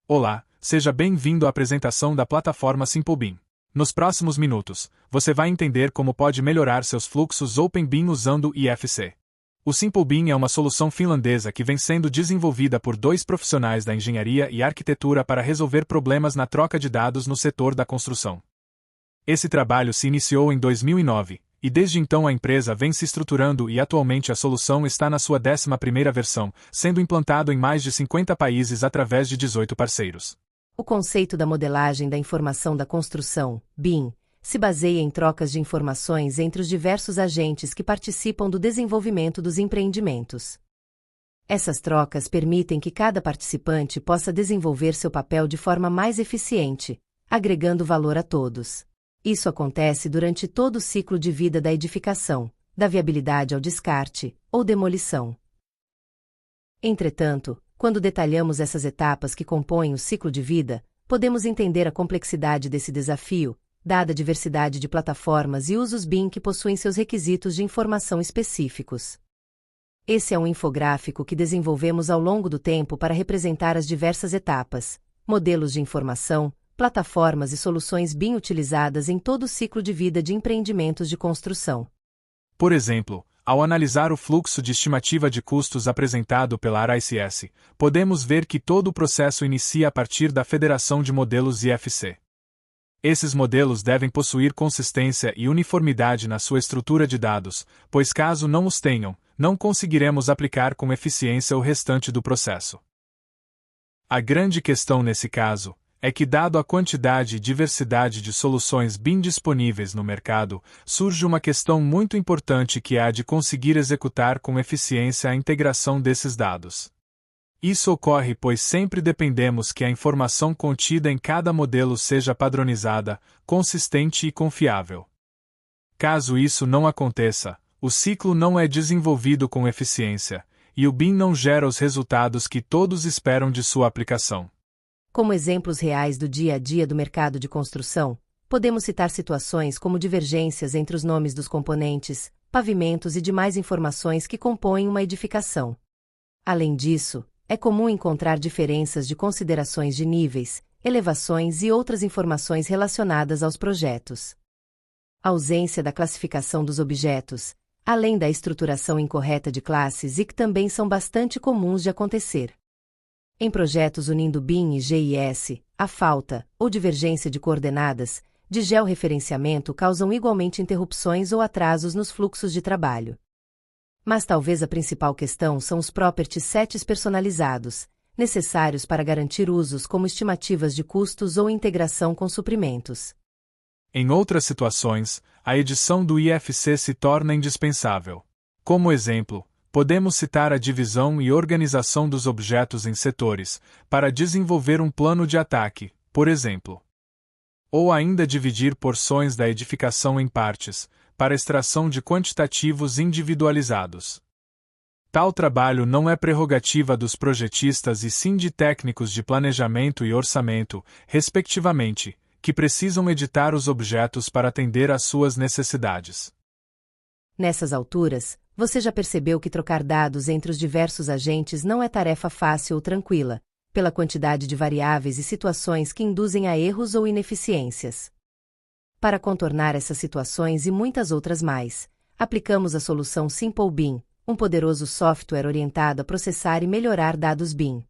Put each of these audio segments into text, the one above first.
Olá, seja bem-vindo à apresentação da plataforma SimpleBeam. Nos próximos minutos, você vai entender como pode melhorar seus fluxos OpenBeam usando o IFC. O SimpleBeam é uma solução finlandesa que vem sendo desenvolvida por dois profissionais da engenharia e arquitetura para resolver problemas na troca de dados no setor da construção. Esse trabalho se iniciou em 2009, e desde então a empresa vem se estruturando e atualmente a solução está na sua 11ª versão, sendo implantado em mais de 50 países através de 18 parceiros. O conceito da modelagem da informação da construção, BIM, se baseia em trocas de informações entre os diversos agentes que participam do desenvolvimento dos empreendimentos. Essas trocas permitem que cada participante possa desenvolver seu papel de forma mais eficiente, agregando valor a todos. Isso acontece durante todo o ciclo de vida da edificação, da viabilidade ao descarte, ou demolição. Entretanto, quando detalhamos essas etapas que compõem o ciclo de vida, podemos entender a complexidade desse desafio, dada a diversidade de plataformas e usos BIM que possuem seus requisitos de informação específicos. Esse é um infográfico que desenvolvemos ao longo do tempo para representar as diversas etapas, modelos de informação, plataformas e soluções BIM utilizadas em todo o ciclo de vida de empreendimentos de construção. Por exemplo, ao analisar o fluxo de estimativa de custos apresentado pela ARICS, podemos ver que todo o processo inicia a partir da federação de modelos IFC. Esses modelos devem possuir consistência e uniformidade na sua estrutura de dados, pois caso não os tenham, não conseguiremos aplicar com eficiência o restante do processo. A grande questão nesse caso é que, dado a quantidade e diversidade de soluções BIM disponíveis no mercado, surge uma questão muito importante que é a de conseguir executar com eficiência a integração desses dados. Isso ocorre pois sempre dependemos que a informação contida em cada modelo seja padronizada, consistente e confiável. Caso isso não aconteça, o ciclo não é desenvolvido com eficiência, e o BIM não gera os resultados que todos esperam de sua aplicação. Como exemplos reais do dia a dia do mercado de construção, podemos citar situações como divergências entre os nomes dos componentes, pavimentos e demais informações que compõem uma edificação. Além disso, é comum encontrar diferenças de considerações de níveis, elevações e outras informações relacionadas aos projetos. A ausência da classificação dos objetos, além da estruturação incorreta de classes e que também são bastante comuns de acontecer. Em projetos unindo BIM e GIS, a falta, ou divergência de coordenadas, de georreferenciamento causam igualmente interrupções ou atrasos nos fluxos de trabalho. Mas talvez a principal questão são os property sets personalizados, necessários para garantir usos como estimativas de custos ou integração com suprimentos. Em outras situações, a edição do IFC se torna indispensável. Como exemplo, podemos citar a divisão e organização dos objetos em setores, para desenvolver um plano de ataque, por exemplo. Ou ainda dividir porções da edificação em partes, para extração de quantitativos individualizados. Tal trabalho não é prerrogativa dos projetistas e sim de técnicos de planejamento e orçamento, respectivamente, que precisam editar os objetos para atender às suas necessidades. Nessas alturas, você já percebeu que trocar dados entre os diversos agentes não é tarefa fácil ou tranquila, pela quantidade de variáveis e situações que induzem a erros ou ineficiências. Para contornar essas situações e muitas outras mais, aplicamos a solução SimpleBeam, um poderoso software orientado a processar e melhorar dados BIM.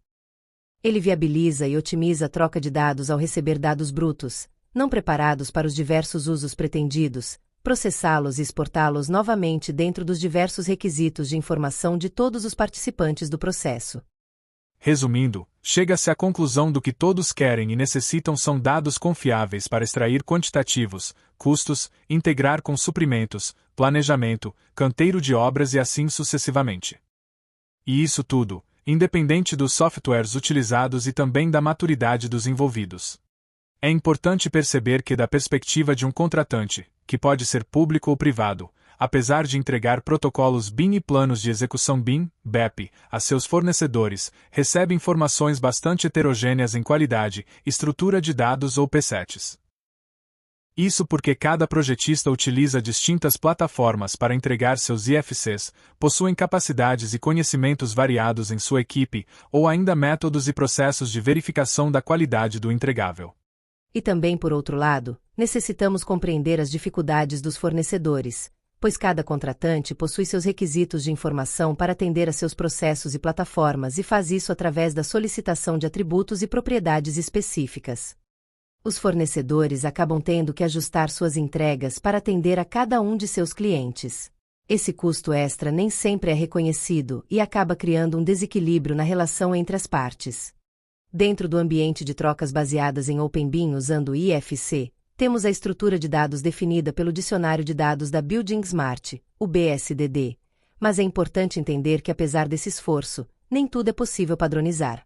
Ele viabiliza e otimiza a troca de dados ao receber dados brutos, não preparados para os diversos usos pretendidos, processá-los e exportá-los novamente dentro dos diversos requisitos de informação de todos os participantes do processo. Resumindo, chega-se à conclusão do que todos querem e necessitam são dados confiáveis para extrair quantitativos, custos, integrar com suprimentos, planejamento, canteiro de obras e assim sucessivamente. E isso tudo, independente dos softwares utilizados e também da maturidade dos envolvidos. É importante perceber que, da perspectiva de um contratante, que pode ser público ou privado, apesar de entregar protocolos BIM e planos de execução BIM, BEP, a seus fornecedores, recebe informações bastante heterogêneas em qualidade, estrutura de dados ou PSETs. Isso porque cada projetista utiliza distintas plataformas para entregar seus IFCs, possuem capacidades e conhecimentos variados em sua equipe, ou ainda métodos e processos de verificação da qualidade do entregável. E também, por outro lado, necessitamos compreender as dificuldades dos fornecedores, pois cada contratante possui seus requisitos de informação para atender a seus processos e plataformas e faz isso através da solicitação de atributos e propriedades específicas. Os fornecedores acabam tendo que ajustar suas entregas para atender a cada um de seus clientes. Esse custo extra nem sempre é reconhecido e acaba criando um desequilíbrio na relação entre as partes. Dentro do ambiente de trocas baseadas em OpenBIM usando o IFC, temos a estrutura de dados definida pelo Dicionário de Dados da Building Smart, o BSDD, mas é importante entender que apesar desse esforço, nem tudo é possível padronizar.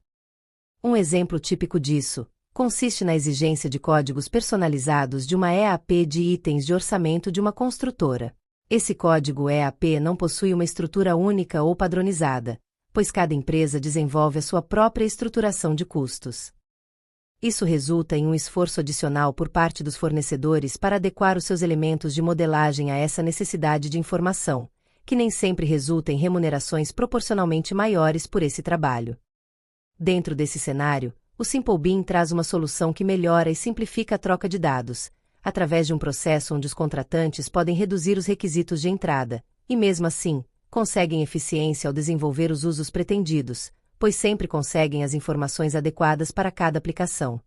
Um exemplo típico disso consiste na exigência de códigos personalizados de uma EAP de itens de orçamento de uma construtora. Esse código EAP não possui uma estrutura única ou padronizada, pois cada empresa desenvolve a sua própria estruturação de custos. Isso resulta em um esforço adicional por parte dos fornecedores para adequar os seus elementos de modelagem a essa necessidade de informação, que nem sempre resulta em remunerações proporcionalmente maiores por esse trabalho. Dentro desse cenário, o SimpleBIM traz uma solução que melhora e simplifica a troca de dados, através de um processo onde os contratantes podem reduzir os requisitos de entrada, e mesmo assim, conseguem eficiência ao desenvolver os usos pretendidos, pois sempre conseguem as informações adequadas para cada aplicação.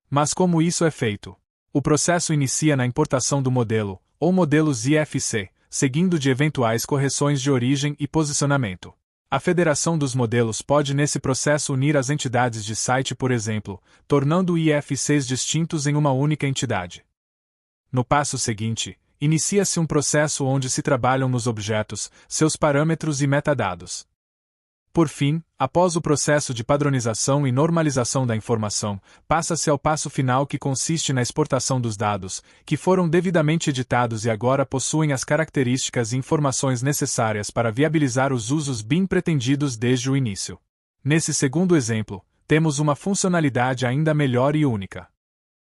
Mas como isso é feito? O processo inicia na importação do modelo, ou modelos IFC, seguindo de eventuais correções de origem e posicionamento. A federação dos modelos pode nesse processo unir as entidades de site, por exemplo, tornando IFCs distintos em uma única entidade. No passo seguinte, inicia-se um processo onde se trabalham nos objetos, seus parâmetros e metadados. Por fim, após o processo de padronização e normalização da informação, passa-se ao passo final que consiste na exportação dos dados, que foram devidamente editados e agora possuem as características e informações necessárias para viabilizar os usos BIM pretendidos desde o início. Nesse segundo exemplo, temos uma funcionalidade ainda melhor e única.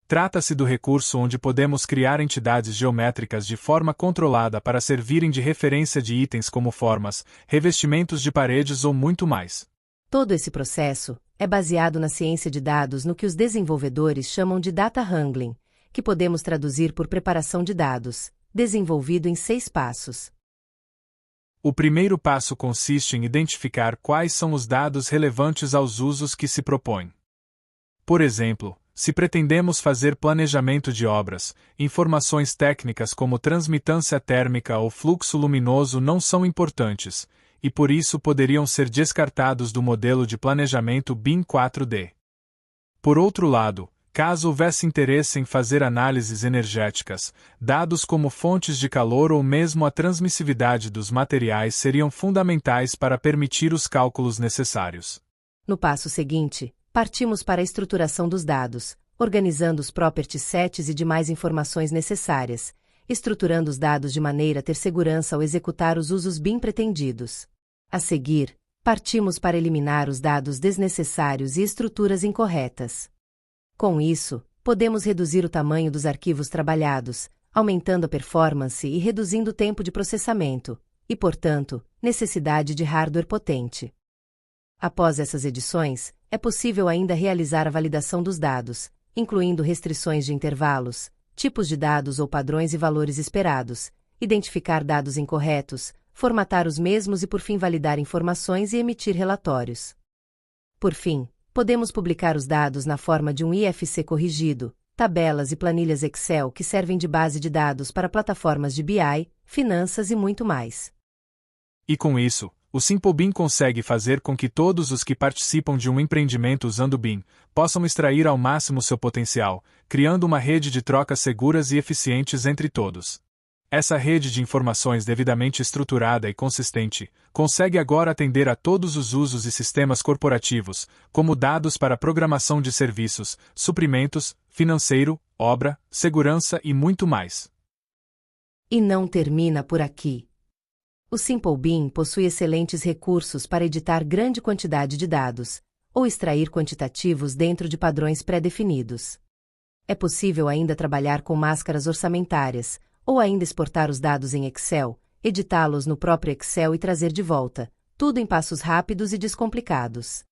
Trata-se do recurso onde podemos criar entidades geométricas de forma controlada para servirem de referência de itens como formas, revestimentos de paredes ou muito mais. Todo esse processo é baseado na ciência de dados no que os desenvolvedores chamam de Data Wrangling, que podemos traduzir por preparação de dados, desenvolvido em 6 passos. O primeiro passo consiste em identificar quais são os dados relevantes aos usos que se propõem. Por exemplo, se pretendemos fazer planejamento de obras, informações técnicas como transmitância térmica ou fluxo luminoso não são importantes, e por isso poderiam ser descartados do modelo de planejamento BIM 4D. Por outro lado, caso houvesse interesse em fazer análises energéticas, dados como fontes de calor ou mesmo a transmissividade dos materiais seriam fundamentais para permitir os cálculos necessários. No passo seguinte, partimos para a estruturação dos dados, organizando os property sets e demais informações necessárias, estruturando os dados de maneira a ter segurança ao executar os usos BIM pretendidos. A seguir, partimos para eliminar os dados desnecessários e estruturas incorretas. Com isso, podemos reduzir o tamanho dos arquivos trabalhados, aumentando a performance e reduzindo o tempo de processamento, e, portanto, necessidade de hardware potente. Após essas edições, é possível ainda realizar a validação dos dados, incluindo restrições de intervalos, tipos de dados ou padrões e valores esperados, identificar dados incorretos, formatar os mesmos e por fim validar informações e emitir relatórios. Por fim, podemos publicar os dados na forma de um IFC corrigido, tabelas e planilhas Excel que servem de base de dados para plataformas de BI, finanças e muito mais. E com isso, o SimpleBIM consegue fazer com que todos os que participam de um empreendimento usando BIM possam extrair ao máximo seu potencial, criando uma rede de trocas seguras e eficientes entre todos. Essa rede de informações devidamente estruturada e consistente consegue agora atender a todos os usos e sistemas corporativos, como dados para programação de serviços, suprimentos, financeiro, obra, segurança e muito mais. E não termina por aqui. O SimpleBIM possui excelentes recursos para editar grande quantidade de dados, ou extrair quantitativos dentro de padrões pré-definidos. É possível ainda trabalhar com máscaras orçamentárias, ou ainda exportar os dados em Excel, editá-los no próprio Excel e trazer de volta, tudo em passos rápidos e descomplicados.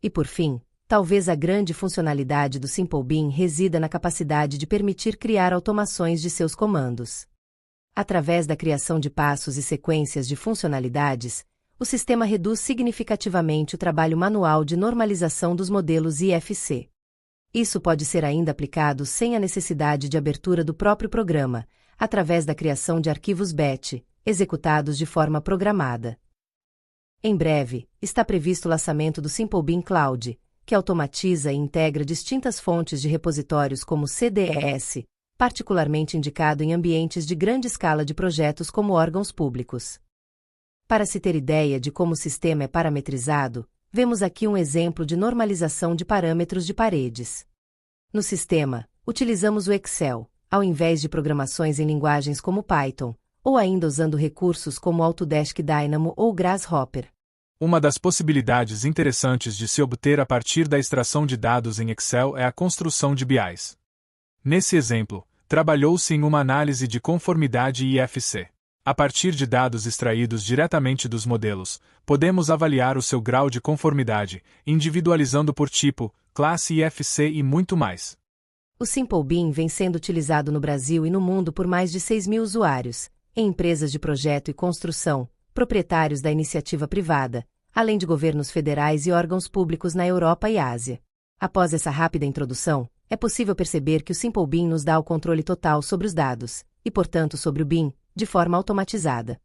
E por fim, talvez a grande funcionalidade do Simple Bean resida na capacidade de permitir criar automações de seus comandos. Através da criação de passos e sequências de funcionalidades, o sistema reduz significativamente o trabalho manual de normalização dos modelos IFC. Isso pode ser ainda aplicado sem a necessidade de abertura do próprio programa, através da criação de arquivos batch, executados de forma programada. Em breve, está previsto o lançamento do Simple Bean Cloud, que automatiza e integra distintas fontes de repositórios como CDES, particularmente indicado em ambientes de grande escala de projetos como órgãos públicos. Para se ter ideia de como o sistema é parametrizado, vemos aqui um exemplo de normalização de parâmetros de paredes. No sistema, utilizamos o Excel, ao invés de programações em linguagens como Python, ou ainda usando recursos como Autodesk Dynamo ou Grasshopper. Uma das possibilidades interessantes de se obter a partir da extração de dados em Excel é a construção de BIs. Nesse exemplo, trabalhou-se em uma análise de conformidade IFC. A partir de dados extraídos diretamente dos modelos, podemos avaliar o seu grau de conformidade, individualizando por tipo, classe IFC e muito mais. O Simple Bean vem sendo utilizado no Brasil e no mundo por mais de 6.000 usuários, em empresas de projeto e construção, proprietários da iniciativa privada, além de governos federais e órgãos públicos na Europa e Ásia. Após essa rápida introdução, é possível perceber que o Simple Bean nos dá o controle total sobre os dados, e portanto sobre o BIM, de forma automatizada.